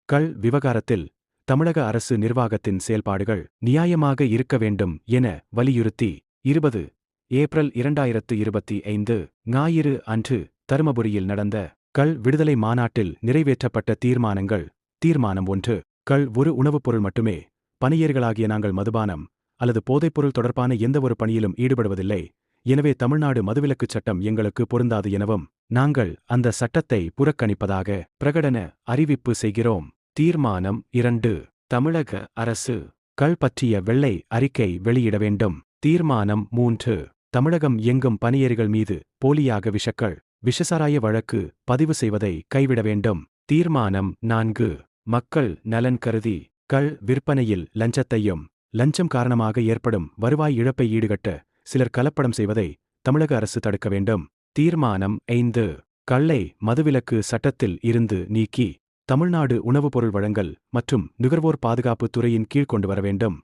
கள் விவகாரத்தில் தமிழக அரசு நிர்வாகத்தின் செயல்பாடுகள் நியாயமாக இருக்க வேண்டும் என வலியுறுத்தி 20 ஏப்ரல் 2025 ஞாயிறு அன்று தருமபுரியில் நடந்த கள் விடுதலை மாநாட்டில் நிறைவேற்றப்பட்ட தீர்மானங்கள். தீர்மானம் 1. கள் ஒரு உணவுப் பொருள் மட்டுமே. பணியேறுகளாகிய நாங்கள் மதுபானம் அல்லது போதைப்பொருள் தொடர்பான எந்தவொரு பணியிலும் ஈடுபடுவதில்லை. எனவே தமிழ்நாடு மதுவிலக்குச் சட்டம் எங்களுக்கு பொருந்தாது எனவும் நாங்கள் அந்த சட்டத்தை புறக்கணிப்பதாக பிரகடன அறிவிப்பு செய்கிறோம். தீர்மானம் 2. தமிழக அரசு கள் பற்றிய வெள்ளை அறிக்கை வெளியிட வேண்டும். தீர்மானம் 3. தமிழகம் எங்கும் பணியேறுகள் மீது போலியாக விஷசாராய வழக்கு பதிவு செய்வதை கைவிட வேண்டும். தீர்மானம் 4. மக்கள் நலன் கருதி கள் விற்பனையில் லஞ்சம் காரணமாக ஏற்படும் வருவாய் இழப்பை ஈடுகட்ட சிலர் கலப்படம் செய்வதை தமிழக அரசு தடுக்க வேண்டும். தீர்மானம் 5. கள்ளை மதுவிலக்கு சட்டத்தில் இருந்து நீக்கி தமிழ்நாடு உணவுப் பொருள் வழங்கல் மற்றும் நுகர்வோர் பாதுகாப்பு துறையின் கீழ் கொண்டு வர வேண்டும்.